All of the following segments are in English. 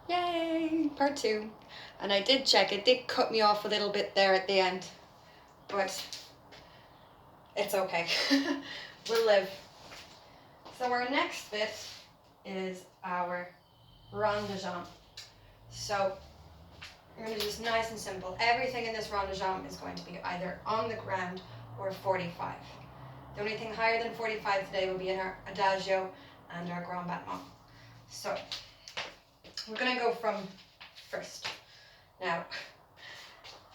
Yay, part 2. And I did check, it did cut me off a little bit there at the end, but it's okay. We'll live. So our next bit is our rond de jambe. So we're going to do this nice and simple. Everything in this rond de jambe is going to be either on the ground or 45. The only thing higher than 45 today will be in our adagio and our grand battement. So we're going to go from first. Now,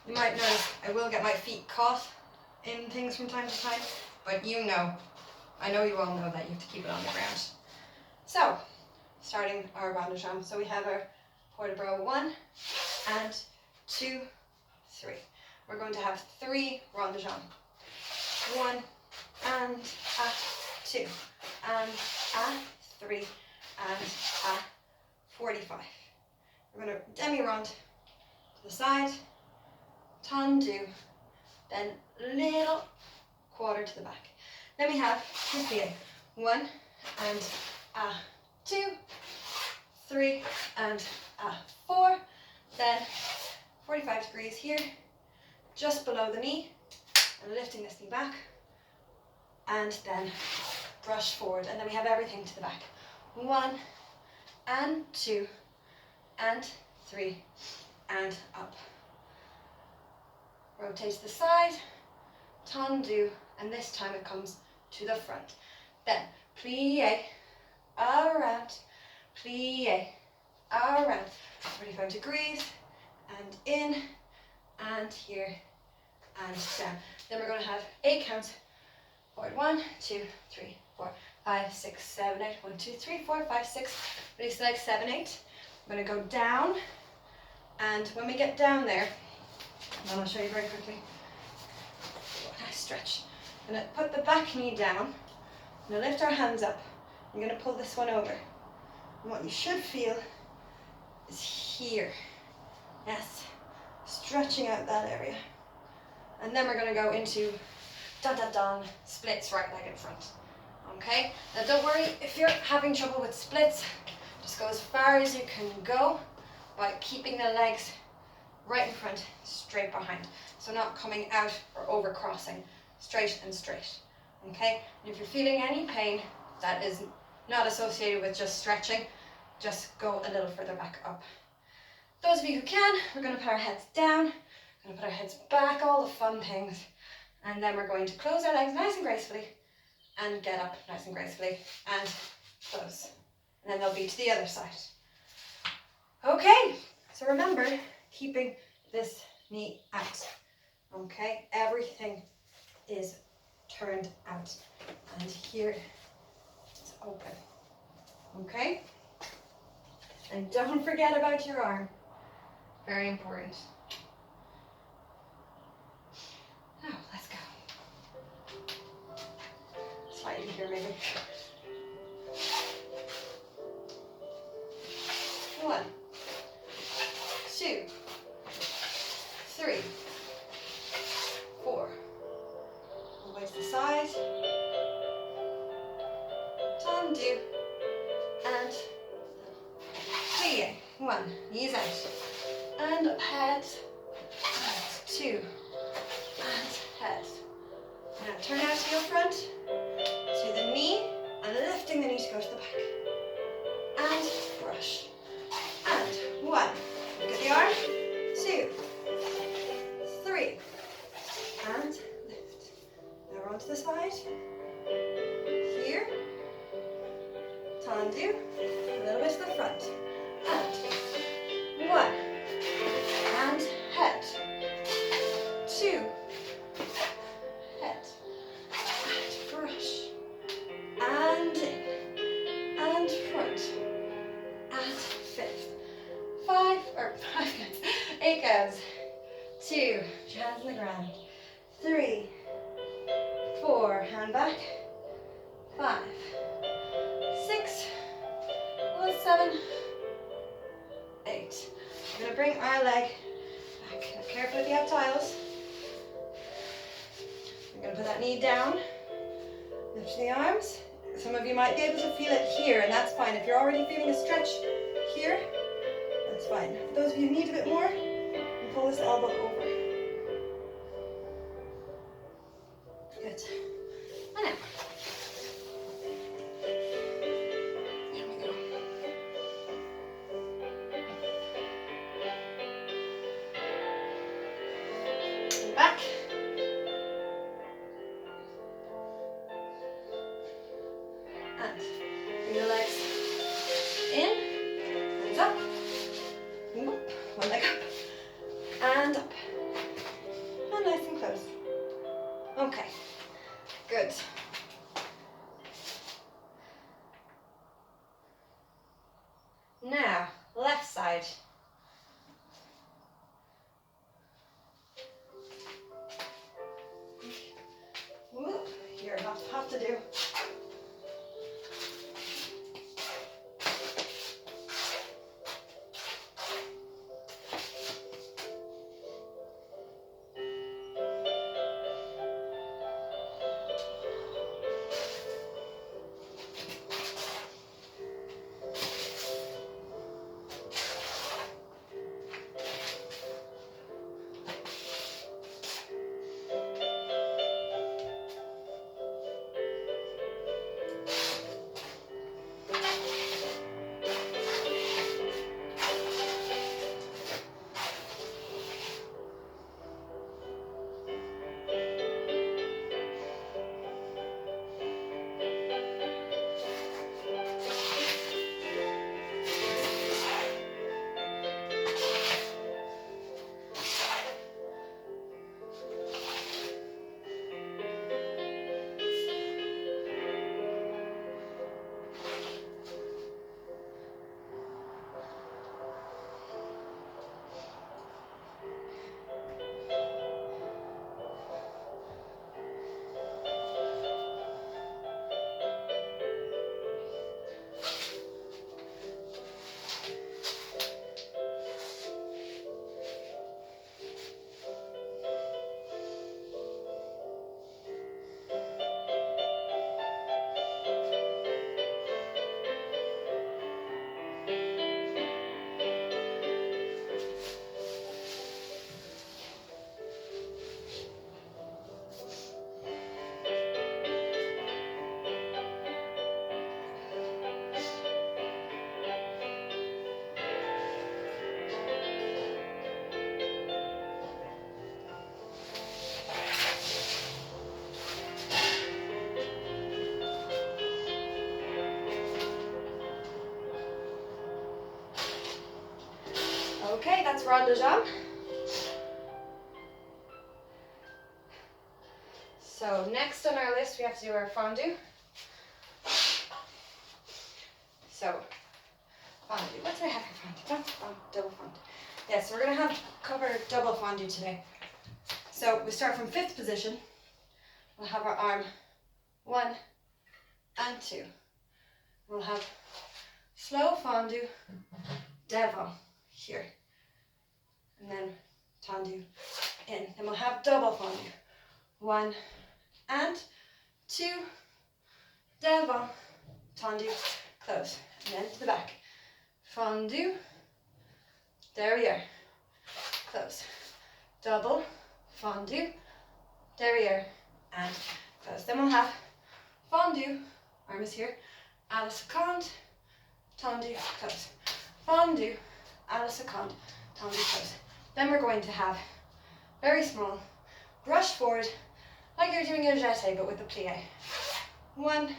you might notice I will get my feet caught in things from time to time, but I know you all know that you have to keep it on the ground. So, starting our rond de jambe. So we have our port de bras 1 and 2, 3. We're going to have 3 rond de jambe. 1 and a 2 and a 3 and a 45. We're going to demi-rond to the side, tendu, then little quarter to the back. Then we have plié. 1 and a 2, 3 and a 4, then 45 degrees here, just below the knee, and lifting this knee back, and then brush forward, and then we have everything to the back. 1 and 2 and 3 and up. Rotate to the side, tendu, and this time it comes to the front. Then plié, around, plié, around, 45 degrees, and in, and here, and down. Then we're going to have 8 counts. Forward 1, 2, 3, 4, 5, 6, 7, 8. 1, 2, 3, 4, 5, 6. Release the legs, 7, 8. I'm going to go down, and when we get down there, and I'll show you very quickly. Nice stretch. I'm going to put the back knee down. I'm going to lift our hands up. I'm going to pull this one over. And what you should feel is here. Yes. Stretching out that area. And then we're going to go into da-da-dan, splits right leg in front. Okay? Now don't worry if you're having trouble with splits. Just go as far as you can go by keeping the legs right in front, straight behind. So not coming out or over crossing, straight and straight. Okay? And if you're feeling any pain that is not associated with just stretching, just go a little further back up. Those of you who can, we're going to put our heads down, we're going to put our heads back, all the fun things, and then we're going to close our legs nice and gracefully and get up nice and gracefully and close. And then they'll be to the other side. Okay, so remember, keeping this knee out. Okay, everything is turned out, and here it's open. Okay, and don't forget about your arm. Very important. Now, let's go. Slightly here, maybe. 1, 2, 3, 4. All the way to the side. Tendu. And plié. 1, knees out. And up, head. And 2. And head. Now turn out to your front, to the knee, and lifting the knee to go to the back. And brush. And 1. Look at the arm. 2, 3. And lift. Now we're onto the side. Here. Tendu. A little bit to the front. And 1. And head. 2. Head. And brush. And in. And front. And fifth. 5 minutes. 8 counts. 2. Your hands on the ground. 3. 4. Hand back. 5. 6. 7. 8. We're going to bring our leg back. Now, careful with the ab tiles. We're going to put that knee down. Lift the arms. Some of you might be able to feel it here, and that's fine. If you're already feeling a stretch here, fine. For those of you who need a bit more, you pull this elbow over. Good. And now. There we go. And back. And bring the legs in, and up, whoop, one leg up, and up, and nice and close. Okay, good. Now, left side. Whoop, you're have to do. Okay, that's rond de jambe. So next on our list, we have to do our fondue. So, fondue. What do I have for fondue? Double fondue. Yes, we're going to cover double fondue today. So we start from fifth position. We'll have our arm 1 and 2. We'll have slow fondue, devant here. And then tendu in. Then we'll have double fondue. 1 and 2, devant, tendu, close. And then to the back. Fondue, derrière, close. Double, fondue, derrière, and close. Then we'll have fondue, arm is here, à la seconde, tendu, close. Fondue, à la seconde, tendu, close. Then we're going to have very small brush forward, like you're doing a jeté, but with a plie. 1,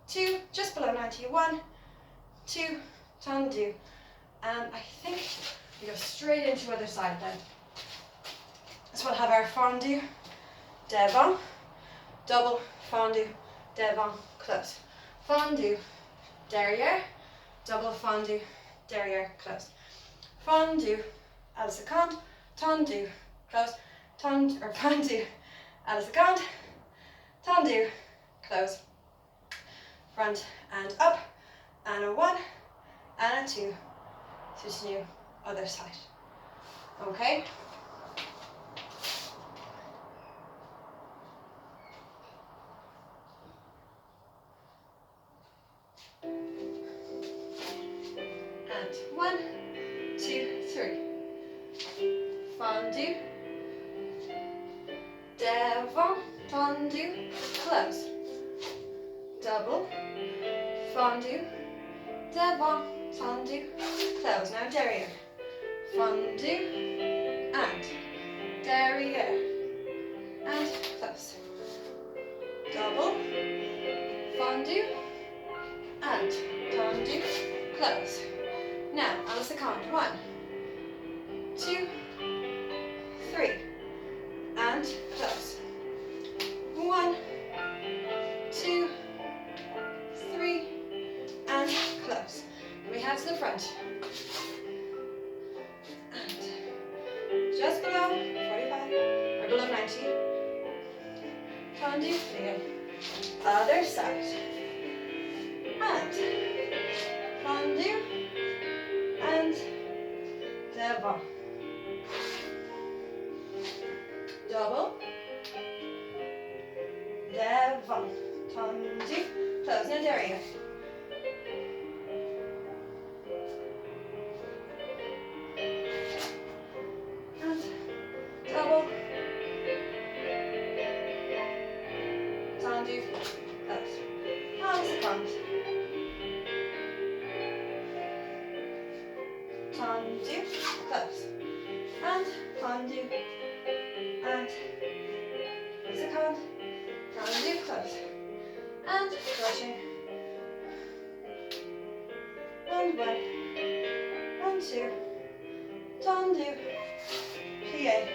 2, just below 90. 1, 2, tendu. And I think we go straight into other side then. So we'll have our fondue, devant, double, fondue, devant, close. Fondue, derrière, double fondue, derrière, close. Fondue, à la seconde, tendu, close. Fondue, à la seconde, tendu, close. Front and up, and a 1, and a 2. Switch new, other side. Okay? And 1, 2, 3. Fondue, devant, tendu, close. Double, fondue, devant, tendu, close. Now derrière. Fondue, and derrière, and close. Double, fondue, and tendu, close. Now, on the second. 1, 2, 3, and close. 1, 2, 3, and close. We head to the front. And just below 45, or below 90. Tendu, plie. Other side. And fondue, and devant. Double, devant, tendu, close. Now derrière. And double, tendu, close. On second. Tendu, close. And tendu, and second, tendu, close. And brushing. And 1, and 2, tendu, plie,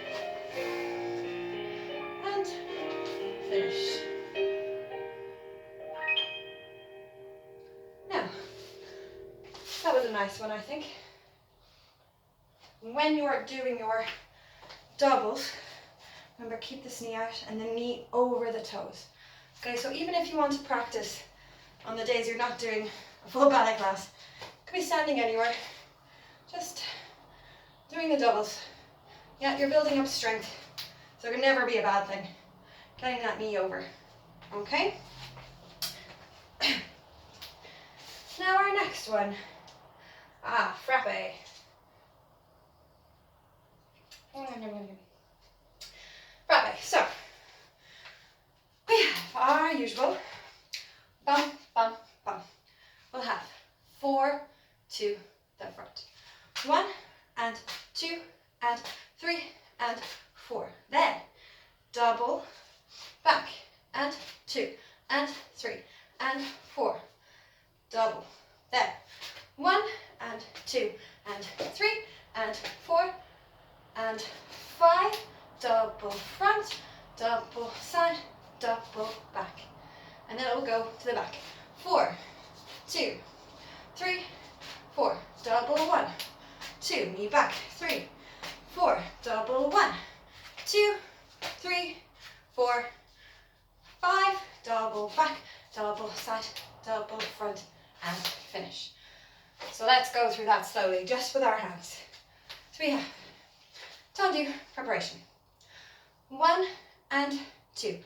and finish. Now, that was a nice one, I think. When you're doing your doubles, remember, keep this knee out and the knee over the toes. Okay, so even if you want to practice on the days you're not doing a full ballet class, could be standing anywhere, just doing the doubles. Yeah, you're building up strength, so it can never be a bad thing. Getting that knee over, okay? Now our next one, frappe. Frappe, so we have our usual bum, bum, bum. We'll have 4 to the front. 1 and 2 and 3 and 4. Then double, back, and 2 and 3 and 4. Double. Then 1 and 2 and 3 and 4 and 5. Double front, double side, double back. And then it will go to the back. 4, 2, 3, 4. Double 1, 2, knee back. 3, 4. Double 1, 2, 3, 4, 5. Double back, double side, double front, and finish. So let's go through that slowly, just with our hands. So we have tendu preparation. 1 and 2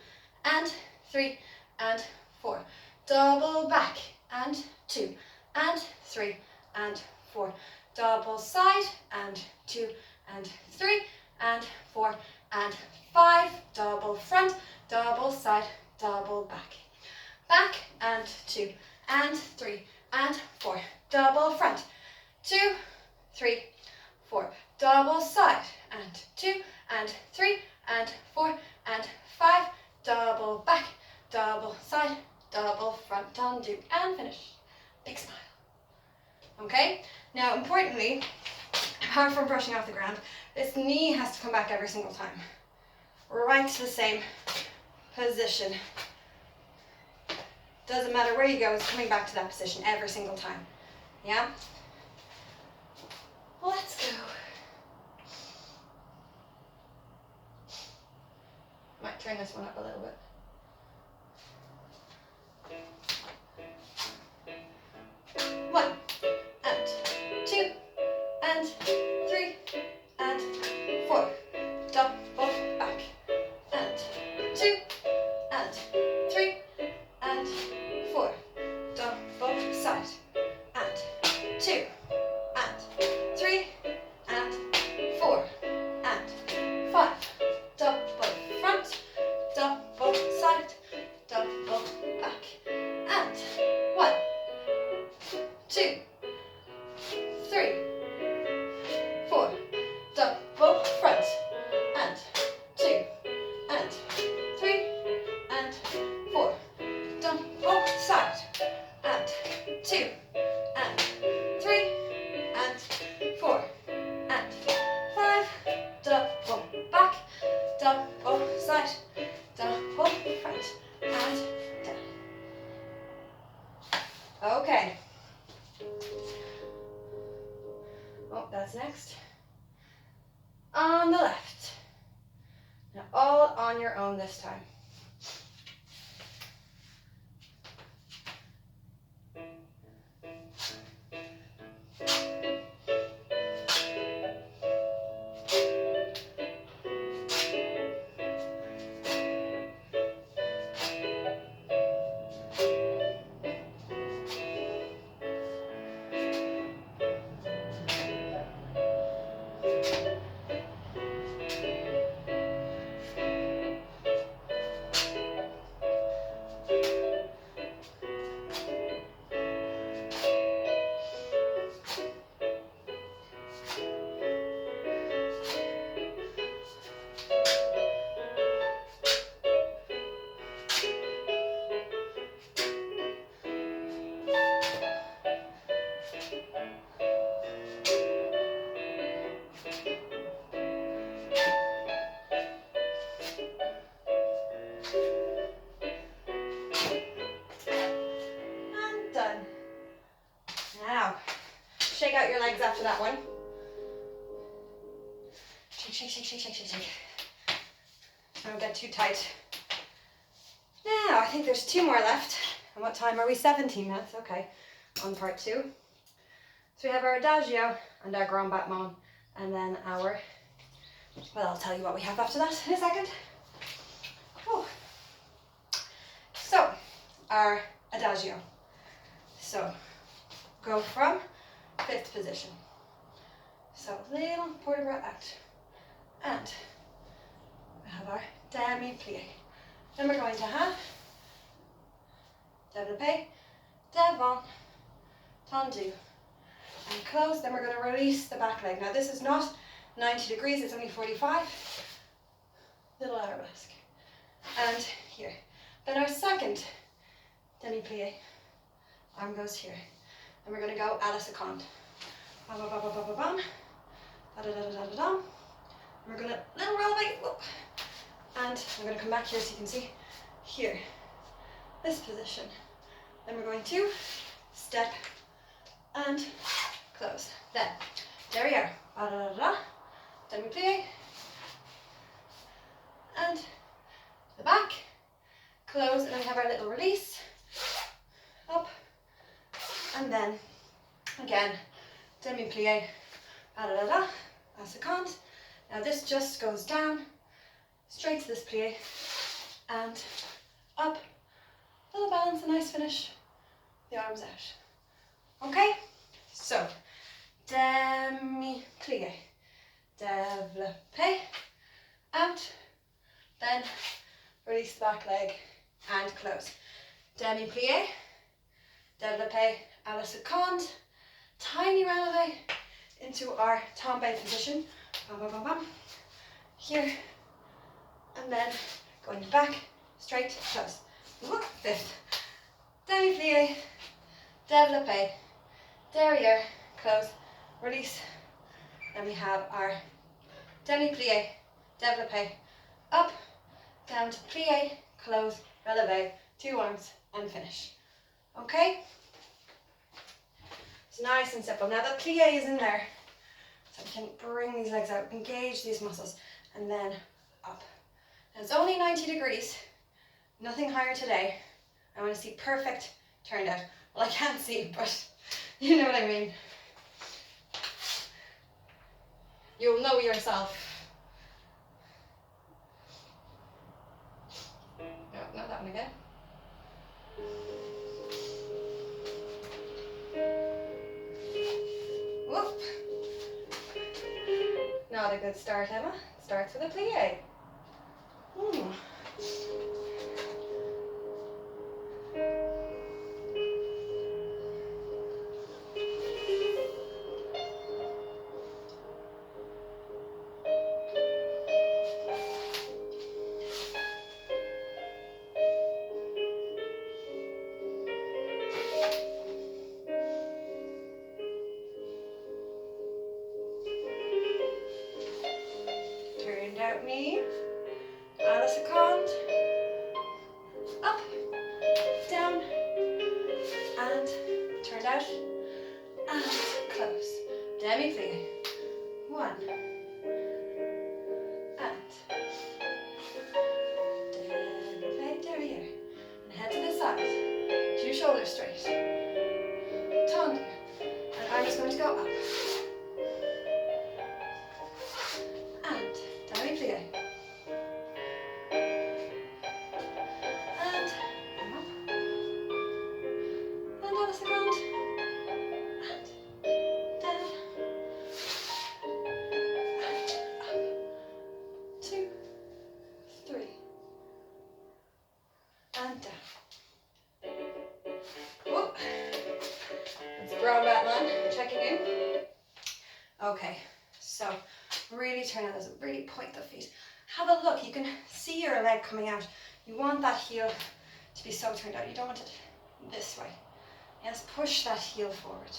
and 3 and 4. Double back and 2 and 3 and 4. Double side and 2 and 3 and 4 and 5. Double front, double side, double back. Back and 2 and 3 and 4. Double front, 2, 3, 4. Double side and 2 and 3 and 4 and 5. Double back, double side, double front, tendu, and finish. Big smile. Okay? Now, importantly, apart from brushing off the ground, this knee has to come back every single time. Right to the same position. Doesn't matter where you go, it's coming back to that position every single time. Yeah? Let's go. Might turn this one up a little bit. One, and 2, and 3, and 4. Double back, and 2, and 3, and 4. Double side, and 2, and 3, Oh, that's next. On the left. Now all on your own this time. Shake out your legs after that one. Shake, shake, shake, shake, shake, shake, shake. Don't get too tight. Now, I think there's 2 more left. And what time are we? 17 minutes, okay. On part 2. So we have our adagio and our grand battement, and then our, well, I'll tell you what we have after that in a second. Oh. So, our adagio. So, go from 5th position. So little vertebra out. And we have our demi-plie. Then we're going to have développé, devant, tendu, and close. Then we're going to release the back leg. Now this is not 90 degrees, it's only 45. Little arabesque. And here. Then our second demi-plie. Arm goes here. And we're going to go à la seconde. Bam, bam, bam, bam, bam, bam. Da, da, da, da, da, da. We're going to little roll away. Whoop. And I'm going to come back here so you can see. Here. This position. Then we're going to step and close. Then, there we are. Da, da, da, da. Demi-plie. And the back. Close. And then we have our little release. Up. And then, again, demi-plie, da da da da, à seconde. Now this just goes down, straight to this plie, and up, little balance, a nice finish, the arms out. Okay, so, demi-plie, développé, out, then release the back leg, and close. Demi-plie, développé, à la seconde, tiny releve into our tombe position. Bam, bam, bam, bam. Here, and then going back, straight, close. Look, 5th. Demi-plie, développé, derrière, close, release. Then we have our demi-plie, développé, up, down to plie, close, releve, 2 arms, and finish. Okay? It's nice and simple. Now the plie is in there, so we can bring these legs out, engage these muscles, and then up. Now it's only 90 degrees, nothing higher today. I want to see perfect turned out. Well, I can't see, but you know what I mean. You'll know yourself. No, not that one again. Whoop. Not a good start, Emma. It starts with a plie. Turned out knee, à la seconde, up, down, and turned out, and close. demi-plie. 1. And demi-plie, derriere. And head to the side. 2 shoulders straight. Tendu. And arm is going to go up. And demi-plie. And up. And on the second. And down. And up. 2, 3. And down. Whoop. Let's ground that line. Checking in. Okay, so really turn it, really point the feet. Have a look. You can see your leg coming out. You want that heel to be so turned out. You don't want it this way. Yes, push that heel forward.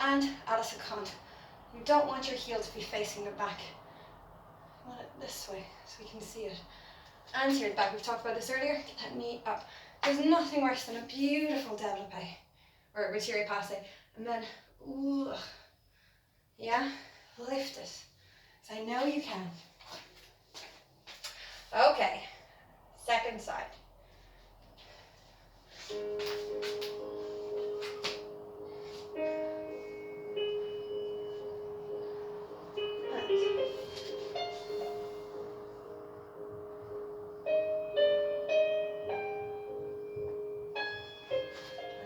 And à la seconde. You don't want your heel to be facing the back. You want it this way so we can see it. And here at the back. We've talked about this earlier. Get that knee up. There's nothing worse than a beautiful développé or retire passé. And then, ooh, yeah, lift it. So I know you can. Okay, second side.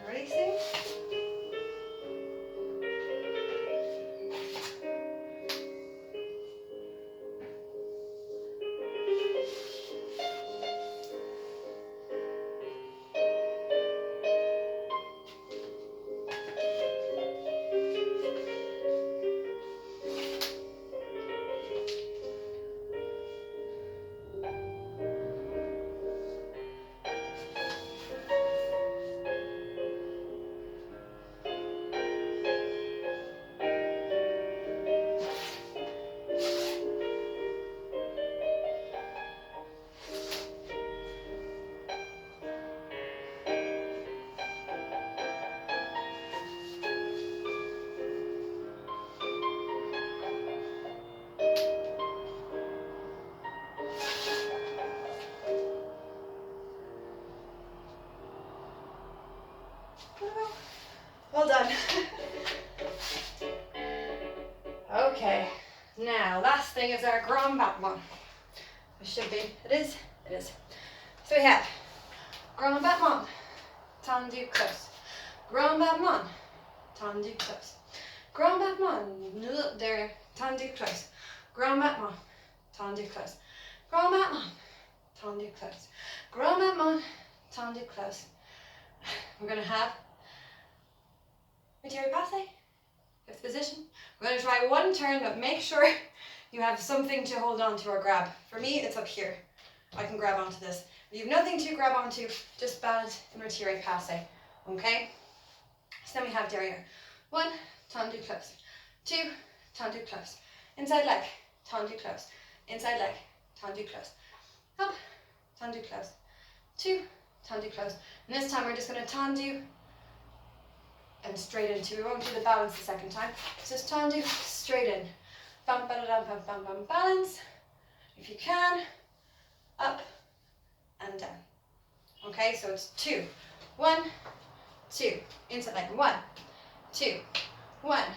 Releasing. Well done. Okay, now last thing is our grand battement. It should be, it is. So we have grand battement, tendu close. Grand battement, tendu close. Grand battement, there, tendu close. Grand battement, tendu close. Grand battement, tendu close. Grand battement, tendu close. We're going to have retire passé, fifth position. We're going to try one turn, but make sure you have something to hold on to or grab. For me, it's up here. I can grab onto this. If you have nothing to grab onto, just balance and retire passé. Okay? So then we have derriere. 1, tendu close. 2, tendu close. Inside leg, tendu close. Inside leg, tendu close. Up, tendu close. 2, tendu close. And this time we're just going to tendu and straight into. We won't do the balance the second time. So just tendu, straight in. Bam, ba, da, da, bam, bam, bam, balance. If you can, up and down. Okay, so it's 2, 1, 2. Inside leg, 1, 2, 1,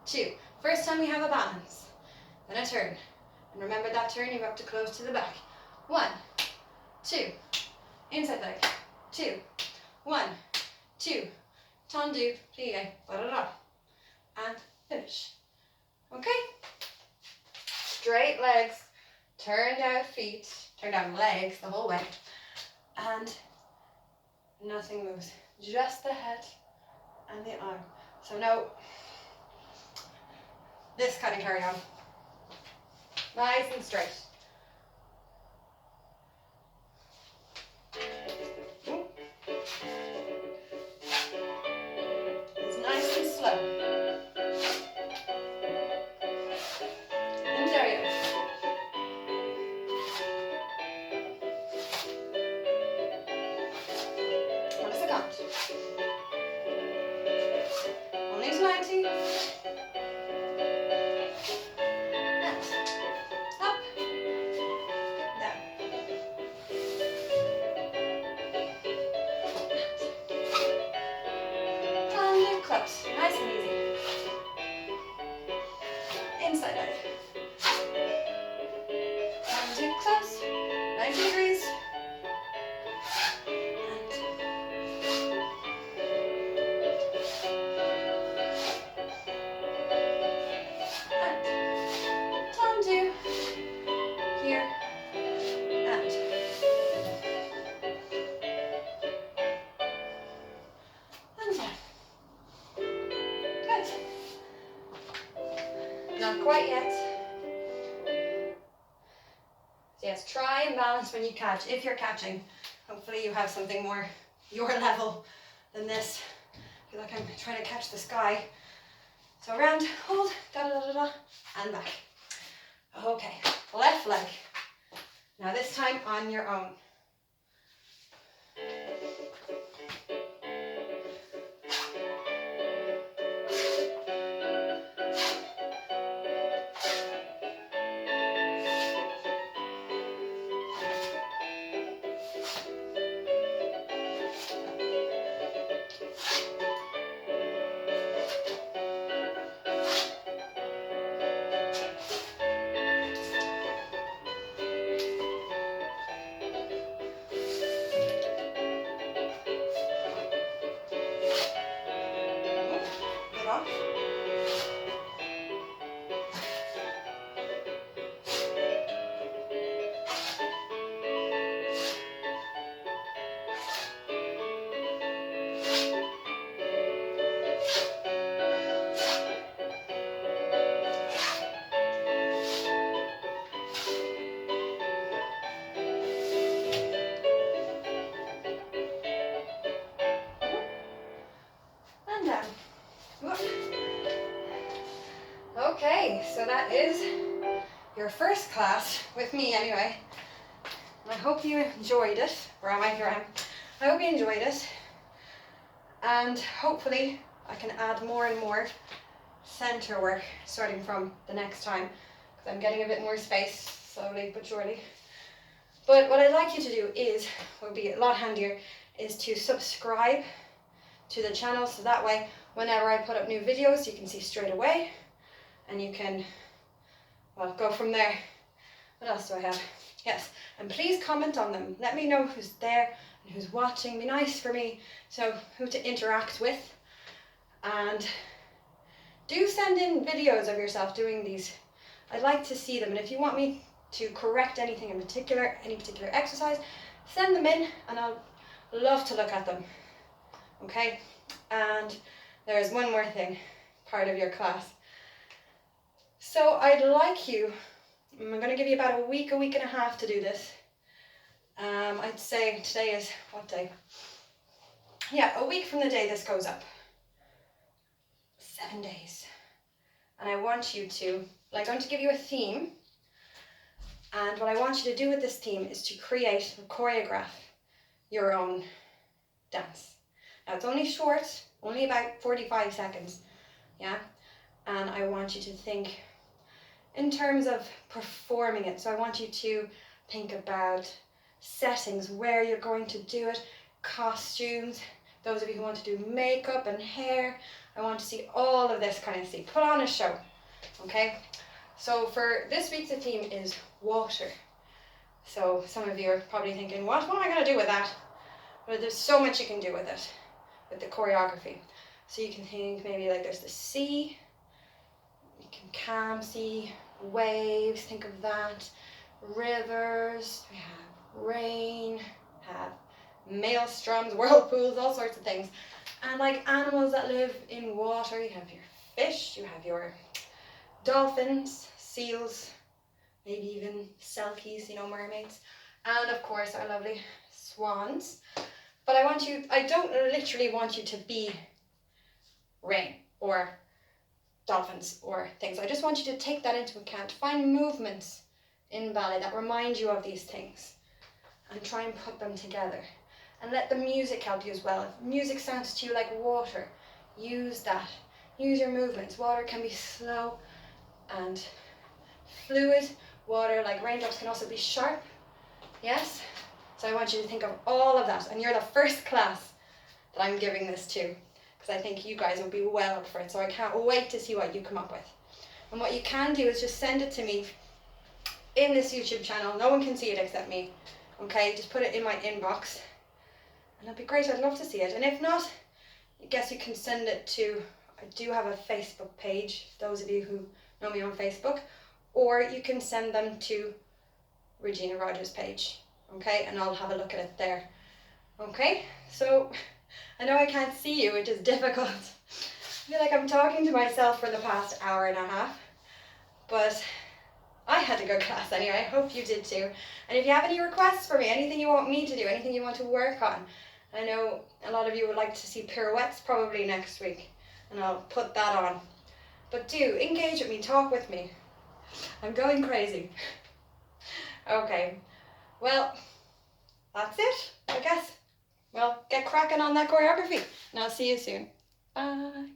2. First time we have a balance. Then a turn. And remember that turn, you have to close to the back. 1, 2. Inside leg, 2, 1, 2. Tendu, plie, ba-da-da. And finish. Okay? Straight legs, turned out feet, turned out legs the whole way. And nothing moves. Just the head and the arm. So now, this kind of carry on. Nice and straight. It's nice and slow. And there you go. What is the count? Only to 90. inside out. 1, 2, close, 90 degrees. And turn to here and down. Good. Not quite yet. So yes, try and balance when you catch. If you're catching, hopefully you have something more your level than this. I feel like I'm trying to catch the sky. So around, hold, da da da da, and back. Okay, left leg. Now this time on your own. Get off. And down. Whoop. Okay, so that is your first class with me anyway. I hope you enjoyed it. Where am I? Here I am. I hope you enjoyed it. And hopefully I can add more and more center work starting from the next time, because I'm getting a bit more space slowly but surely. But what I'd like you to do is, would be a lot handier, is to subscribe to the channel, so that way whenever I put up new videos you can see straight away and you can, well, go from there. What else do I have? Yes, and please comment on them. Let me know who's there and who's watching. Be nice for me, so who to interact with. And do send in videos of yourself doing these. I'd like to see them, and if you want me to correct anything in particular, any particular exercise, send them in and I'll love to look at them. Okay, and there's one more thing, part of your class. So I'd like you, I'm going to give you about a week and a half to do this. I'd say today is what day? Yeah, a week from the day this goes up. 7 days. And I want you to, I'm going to give you a theme. And what I want you to do with this theme is to create or choreograph your own dance. Now it's only short, only about 45 seconds, yeah? And I want you to think in terms of performing it. So I want you to think about settings, where you're going to do it, costumes, those of you who want to do makeup and hair. I want to see all of this kind of thing. Put on a show, okay? So for this week's the theme is water. So some of you are probably thinking, what am I going to do with that? Well, there's so much you can do with it, with the choreography. So you can think maybe like there's the sea, you can calm sea, waves, think of that, rivers, we have rain, have maelstroms, whirlpools, all sorts of things. And like animals that live in water, you have your fish, you have your dolphins, seals, maybe even selkies, mermaids, and of course our lovely swans. But I don't literally want you to be rain or dolphins or things. I just want you to take that into account. Find movements in ballet that remind you of these things and try and put them together. And let the music help you as well. If music sounds to you like water, use that. Use your movements. Water can be slow and fluid. Water, like raindrops, can also be sharp. Yes? So I want you to think of all of that. And you're the first class that I'm giving this to, because I think you guys will be well up for it. So I can't wait to see what you come up with. And what you can do is just send it to me in this YouTube channel. No one can see it except me. Okay, just put it in my inbox. And that'd be great, I'd love to see it. And if not, I guess you can send it to, I do have a Facebook page, those of you who know me on Facebook, or you can send them to Regina Rogers' page, okay, and I'll have a look at it there. Okay, so I know I can't see you, which is difficult. I feel like I'm talking to myself for the past hour and a half, but I had a good class anyway. I hope you did too. And if you have any requests for me, anything you want me to do, anything you want to work on, I know a lot of you would like to see pirouettes probably next week, and I'll put that on. But do engage with me, talk with me. I'm going crazy. Okay, well, that's it, I guess. Well, get cracking on that choreography, and I'll see you soon. Bye.